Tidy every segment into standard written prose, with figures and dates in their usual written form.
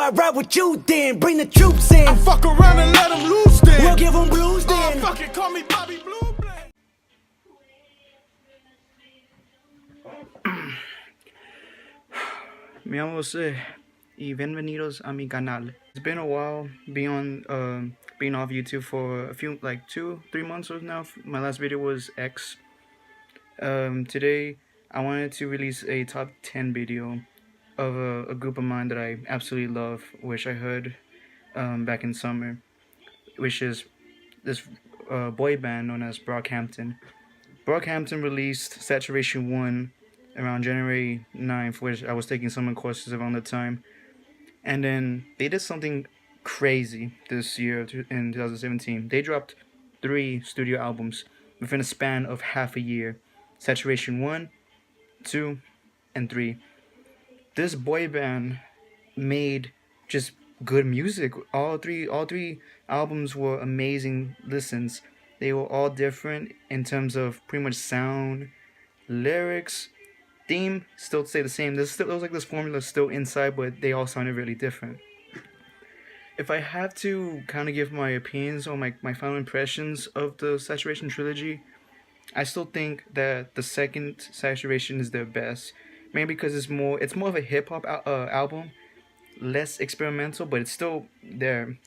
I ride with you then, bring the troops in. I fuck around and let them loose then. We'll give them blues then. Fucking call me Bobby Blue. Mi amo Jose y bienvenidos a mi canal. It's been a while being off YouTube for a few, like 2-3 months now. My last video was X. Today I wanted to release a top 10 video of a group of mine that I absolutely love, which I heard back in summer, which is this boy band known as Brockhampton. Brockhampton released Saturation 1 around January 9th, which I was taking summer courses around the time. And then they did something crazy this year in 2017. They dropped 3 studio albums within a span of half a year. Saturation 1, 2, and 3. This boy band made just good music. All three albums were amazing listens. They were all different in terms of pretty much sound, lyrics, theme still stay the same. There was like this formula still inside, but they all sounded really different. If I have to kind of give my opinions or my final impressions of the Saturation trilogy, I still think that the second Saturation is their best. Maybe because it's more of a hip hop album, less experimental, but it's still there.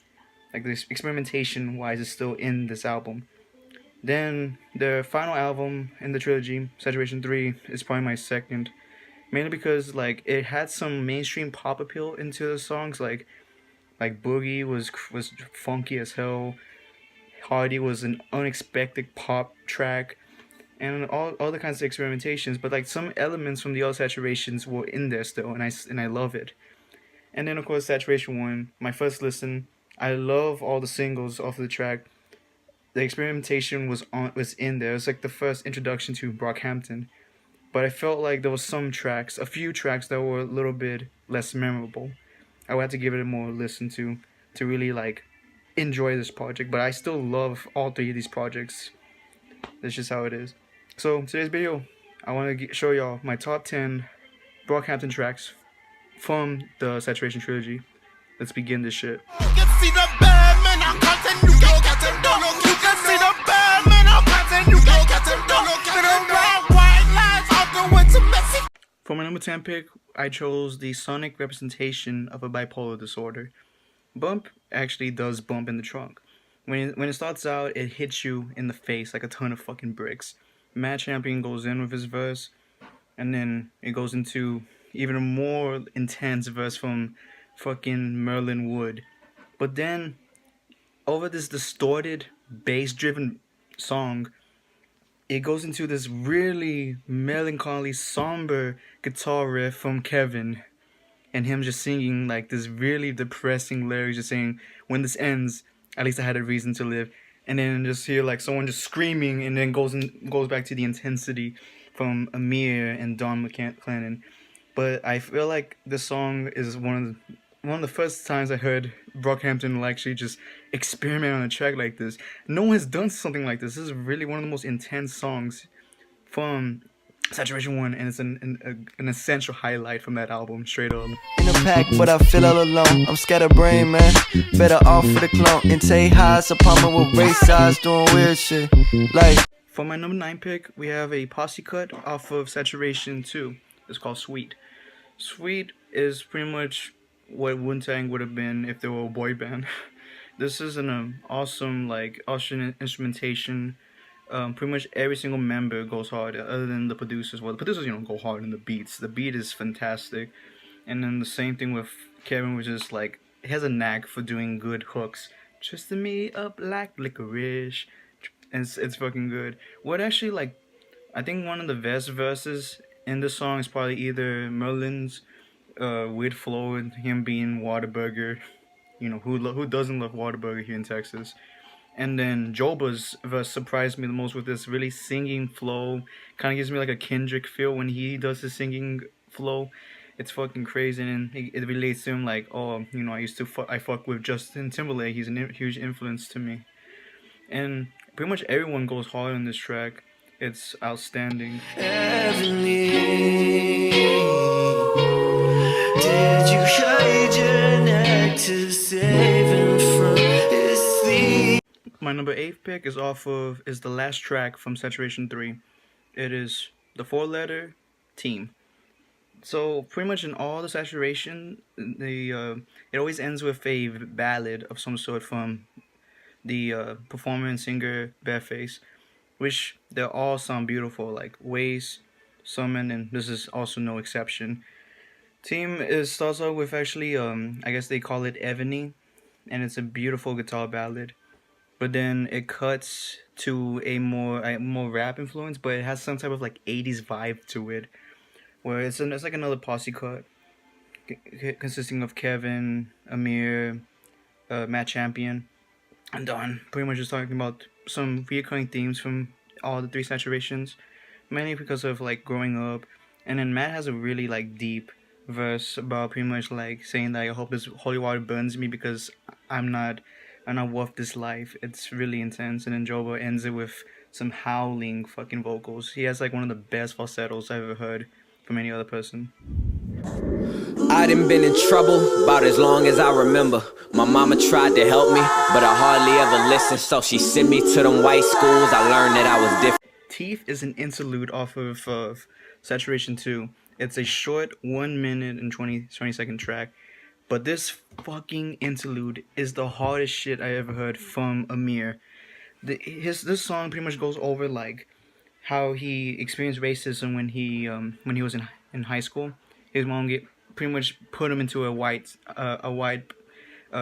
Like this experimentation wise is still in this album. Then the final album in the trilogy, Saturation 3, is probably my second, mainly because like it had some mainstream pop appeal into the songs, like Boogie was funky as hell, Hardy was an unexpected pop track, and all the kinds of experimentations. But like some elements from the other Saturations were in there still, and I love it. And then of course Saturation 1, my first listen, I love all the singles off of the track. The experimentation was in there. It was like the first introduction to Brockhampton. But I felt like there was a few tracks that were a little bit less memorable. I would have to give it a more listen to really like enjoy this project. But I still love all 3 of these projects. That's just how it is. So today's video, I want to show y'all my top 10 Brockhampton tracks from the Saturation trilogy. Let's begin this shit. For my number 10 pick, I chose the sonic representation of a bipolar disorder. Bump actually does bump in the trunk. When it starts out, it hits you in the face like a ton of fucking bricks. Mad Champion goes in with his verse, and then it goes into even a more intense verse from fucking Merlin Wood. But then, over this distorted, bass-driven song, it goes into this really melancholy, somber guitar riff from Kevin, and him just singing like this really depressing lyrics, just saying, when this ends, at least I had a reason to live. And then just hear like someone just screaming, and then goes back to the intensity from Amir and Don McClennan. But I feel like this song is one of the first times I heard Brockhampton actually just experiment on a track like this. No one has done something like this. This is really one of the most intense songs from Saturation 1, and it's an essential highlight from that album, straight up. In a pack, but I feel all alone. I'm scatterbrained, man. Better off for the clone. And take highs apartment with race eyes doing weird shit. Like. For my number 9 pick, we have a posse cut off of Saturation 2. It's called Sweet. Sweet is pretty much what Wu-Tang would have been if they were a boy band. This is an awesome instrumentation. Pretty much every single member goes hard, other than the producers. Well, the producers, go hard in the beats. The beat is fantastic. And then the same thing with Kevin, which is like, he has a knack for doing good hooks. Twisting me up like licorice. And it's fucking good. What actually, I think one of the best verses in this song is probably either Merlin's weird flow and him being Whataburger. Who doesn't love Whataburger here in Texas? And then Joba's verse surprised me the most with this really singing flow. Kind of gives me like a Kendrick feel when he does his singing flow. It's fucking crazy, and it relates to him like, oh, I fuck with Justin Timberlake. He's a huge influence to me. And pretty much everyone goes hard on this track. It's outstanding. Heavenly, did you hide your name? saving from his sleep. My number 8 pick is the last track from Saturation 3. It is the 4-letter Team. So pretty much in all the Saturation, it always ends with a ballad of some sort from the performer and singer Bareface, which they all sound beautiful, like Ways, Summon, and this is also no exception. Team starts out with actually I guess they call it Ebony, and it's a beautiful guitar ballad. But then it cuts to a more rap influence, but it has some type of like 80s vibe to it, where it's like another posse cut consisting of Kevin, Amir, Matt Champion, and Don. Pretty much just talking about some recurring themes from all the 3 Saturations, mainly because of like growing up. And then Matt has a really like deep verse about pretty much like saying that I hope this holy water burns me because I'm not worth this life. It's really intense. And then Joba ends it with some howling fucking vocals. He has like one of the best falsettos I've ever heard from any other person. I done been in trouble about as long as I remember. My mama tried to help me, but I hardly ever listened, so she sent me to them white schools. I learned that I was different. Teeth is an interlude off of Saturation 2. It's a short 1 minute and 20-second track, but this fucking interlude is the hardest shit I ever heard from Amir. This song pretty much goes over like how he experienced racism when he was in high school. His mom pretty much put him into a white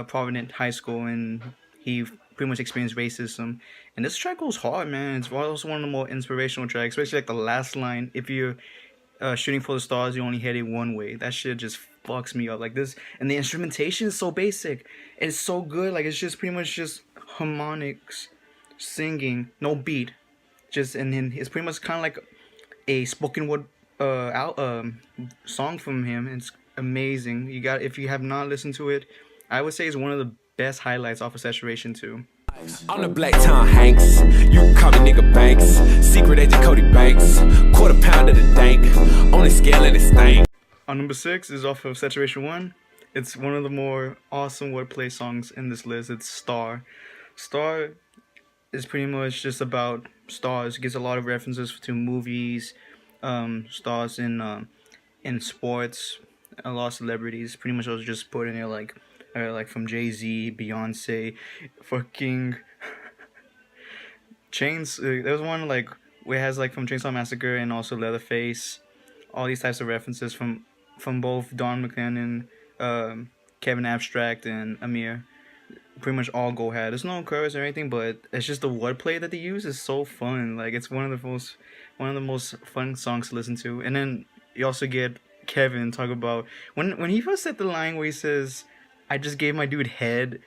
prominent high school, and he pretty much experienced racism. And this track goes hard, man. It's also one of the more inspirational tracks, especially like the last line. If you're shooting for the stars, you only hit it one way. That shit just fucks me up. Like this, and the instrumentation is so basic. It's so good. Like it's just pretty much just harmonics, singing, no beat. And then it's pretty much kind of like a spoken word song from him. It's amazing. If you have not listened to it, I would say it's one of the best highlights off of Saturation 2. I'm the Black Tom Hanks, you can call me nigga Banks, secret agent Cody Banks, quarter pound of the dank, only scaling this thing. On number 6 is off of Saturation 1. It's one of the more awesome wordplay songs in this list. It's Star. Star is pretty much just about stars. It gives a lot of references to movies, stars in sports, a lot of celebrities. Pretty much I was just put in there like from Jay-Z, Beyonce, fucking Chains. There's one like where it has like from Chainsaw Massacre and also Leatherface. All these types of references from both Don McLennan, Kevin Abstract, and Amir. Pretty much all go ahead. There's no chorus or anything, but it's just the wordplay that they use is so fun. Like it's one of the most fun songs to listen to. And then you also get Kevin talk about when he first said the line where he says, "I just gave my dude head."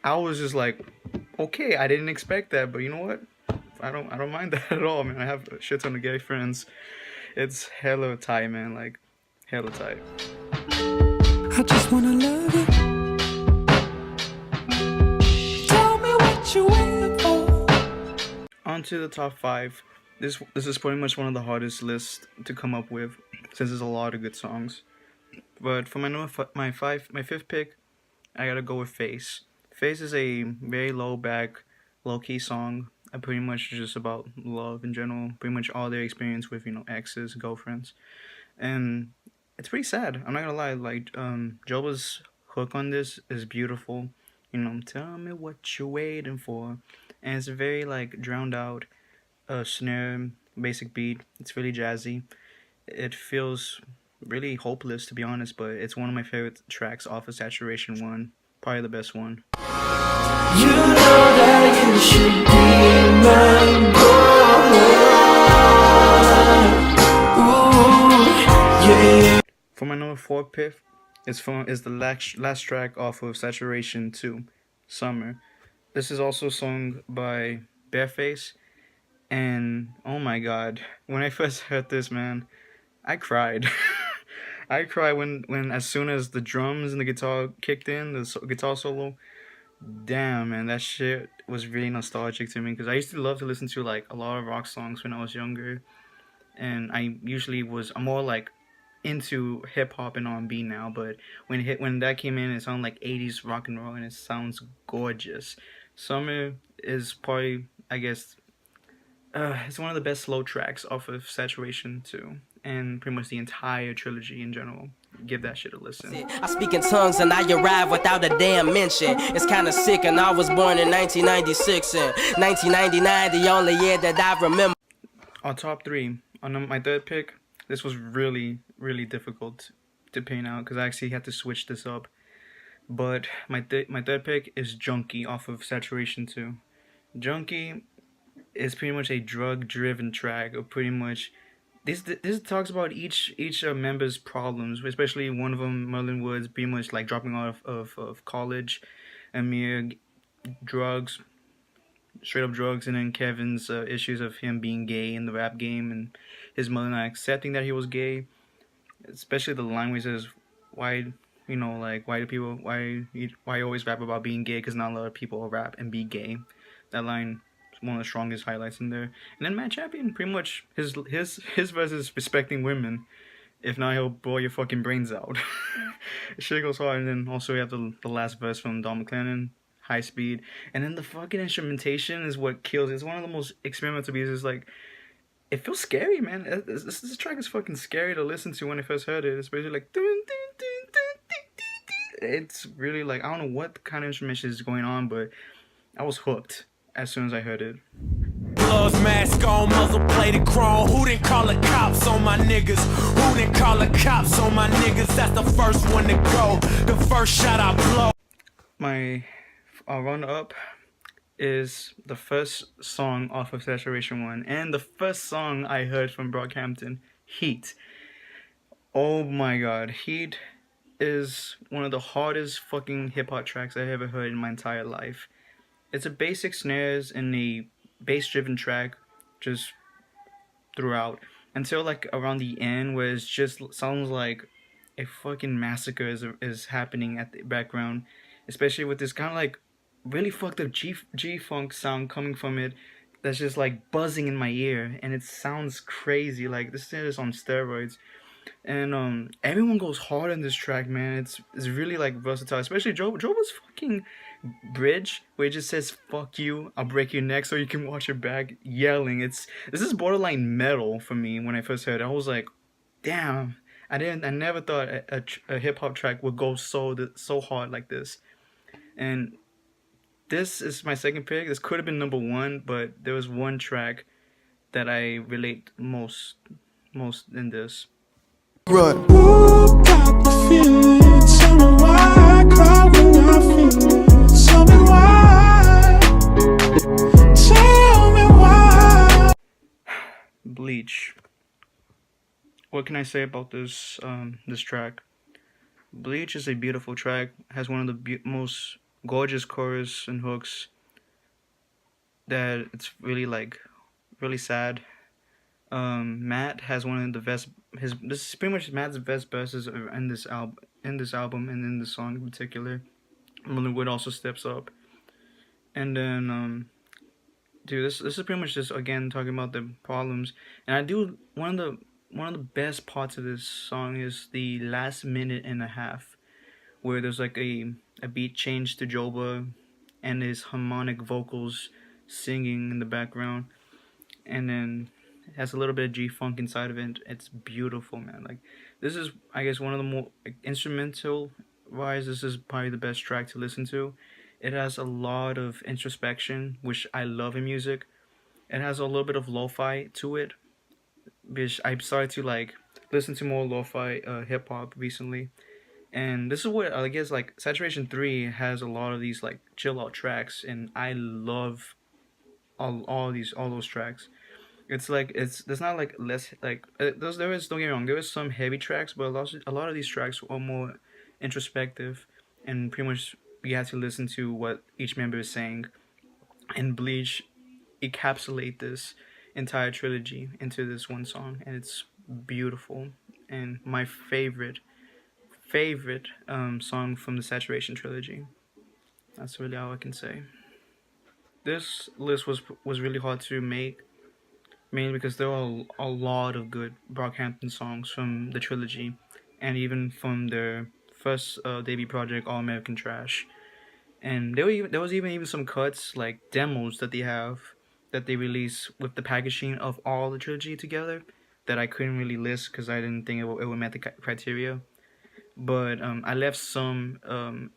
I was just like, okay, I didn't expect that, but you know what? I don't mind that at all, man. I have a shit ton of gay friends. It's hella tight, man. Like hella tight. I just wanna love you. Tell me what you waiting for. On to the top 5. This is pretty much one of the hardest lists to come up with, since there's a lot of good songs. But for my fifth pick, I gotta go with Face. Face is a very low key song. Pretty much just about love in general. Pretty much all their experience with exes, girlfriends, and it's pretty sad. I'm not gonna lie. Like Joba's hook on this is beautiful. Tell me what you're waiting for, and it's a very like drowned out snare, basic beat. It's really jazzy. It feels really hopeless, to be honest, but it's one of my favorite tracks off of Saturation 1. Probably the best one. You know that you should be my boy. Ooh, yeah. For my number 4 pick, is the last track off of Saturation 2, Summer. This is also sung by Bareface, and oh my god, when I first heard this, man, I cried. I cried when as soon as the drums and the guitar kicked in, the guitar solo. Damn, man, that shit was really nostalgic to me, because I used to love to listen to like a lot of rock songs when I was younger, and I'm more like into hip hop and R&B now, but when that came in, it sounded like 80s rock and roll, and it sounds gorgeous. Summer is probably, I guess, it's one of the best slow tracks off of Saturation 2, and pretty much the entire trilogy in general. Give that shit a listen. I speak in tongues and I arrive without a damn mention. It's kinda sick, and I was born in 1996, and 1999 the only year that I remember. Our top three. On my third pick, this was really, really difficult to pin out because I actually had to switch this up. But my third pick is Junkie off of Saturation 2. Junkie is pretty much a drug-driven track, or pretty much this talks about each member's problems, especially one of them, Merlin Woods, pretty much like dropping out of college, Amir, drugs, straight up drugs, and then Kevin's issues of him being gay in the rap game, and his mother not accepting that he was gay. Especially the line where he says, "Why, you know, like why you always rap about being gay? Because not a lot of people rap and be gay." That line is one of the strongest highlights in there. And then Matt Champion, pretty much his verse is respecting women. If not, he'll blow your fucking brains out. Shit goes hard. And then also we have the last verse from Don McLennan, High Speed. And then the fucking instrumentation is what kills it. It's one of the most experimental pieces. It's like, it feels scary, man. This track is fucking scary to listen to when I first heard it. Especially like, dun, dun, dun, dun, dun, dun. It's really like, I don't know what kind of instrumentation is going on, but I was hooked as soon as I heard it. Gloves, mask on, muzzle plated chrome. Who didn't call the cops on my niggas? Who didn't call the cops on my niggas? That's the first one to go. The first shot I blow. My run-up is the first song off of Saturation 1, and the first song I heard from Brockhampton, Heat. Oh my god, Heat is one of the hardest fucking hip-hop tracks I've ever heard in my entire life. It's a basic snares and a bass-driven track just throughout, until like around the end where it just sounds like a fucking massacre is happening at the background, especially with this kind of like really fucked up G-funk sound coming from it that's just like buzzing in my ear, and it sounds crazy. Like this thing is on steroids. And everyone goes hard on this track, man. It's really like versatile, especially Joba's fucking bridge where it just says "fuck you, I'll break your neck so you can watch your back," yelling. This is borderline metal for me. When I first heard it, I was like, damn, I never thought a hip hop track would go so hard like this. And this is my second pick. This could have been number one, but there was one track that I relate most in this. Run. Who got the feeling? Tell me why I cry when I feel it. Tell me why. Tell me why. Bleach. What can I say about this track? Bleach is a beautiful track. Has one of the most gorgeous chorus and hooks. That it's really like really sad. Matt has one of the best. This is pretty much Matt's best verses in this album, and in this song in particular. Merlin Wood also steps up, and then dude, this is pretty much just again talking about the problems. And I do one of the best parts of this song is the last minute and a half, where there's like a beat change to Joba, and his harmonic vocals singing in the background, and then it has a little bit of G-funk inside of it. It's beautiful, man. Like, this is, I guess, one of the more instrumental wise, this is probably the best track to listen to. It has a lot of introspection, which I love in music. It has a little bit of lo-fi to it, which I started to like listen to more lo-fi hip hop recently. And this is what I guess like Saturation 3 has a lot of these like chill out tracks, and I love all those tracks. It's like there's not like less like don't get me wrong, there is some heavy tracks, but a lot of these tracks are more introspective, and pretty much you have to listen to what each member is saying. And Bleach encapsulate this entire trilogy into this one song, and it's beautiful, and my favorite song from the Saturation trilogy. That's really all I can say. This list was really hard to make mainly because there are a lot of good Brockhampton songs from the trilogy, and even from their first debut project, All American Trash. And there was even some cuts, like demos that they release with the packaging of all the trilogy together, that I couldn't really list because I didn't think it would meet the criteria. But I left some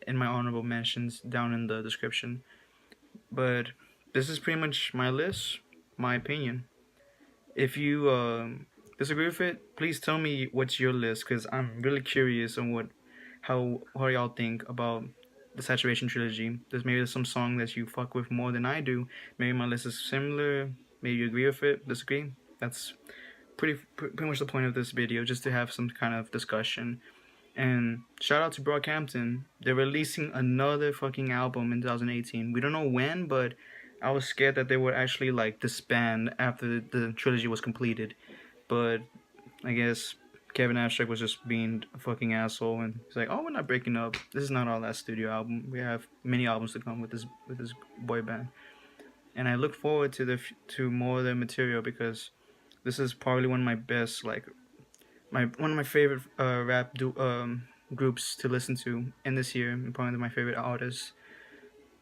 in my honorable mentions down in the description. But this is pretty much my list, my opinion. If you disagree with it, please tell me what's your list, because I'm really curious on how y'all think about the Saturation Trilogy. There's some song that you fuck with more than I do. Maybe my list is similar. Maybe you agree with it, disagree. That's pretty much the point of this video, just to have some kind of discussion. And shout out to Brockhampton. They're releasing another fucking album in 2018. We don't know when, but I was scared that they would actually like disband after the trilogy was completed. But I guess Kevin Abstract was just being a fucking asshole, and he's like, "Oh, we're not breaking up. This is not our last studio album. We have many albums to come with this boy band." And I look forward to more of their material, because this is probably one of my best, like one of my favorite rap groups to listen to in this year, and probably my favorite artists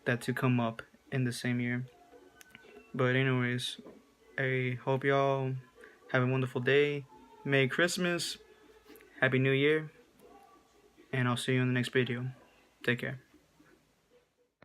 that to come up in the same year. But anyways, I hope y'all have a wonderful day. Merry Christmas, Happy New Year, and I'll see you in the next video. Take care.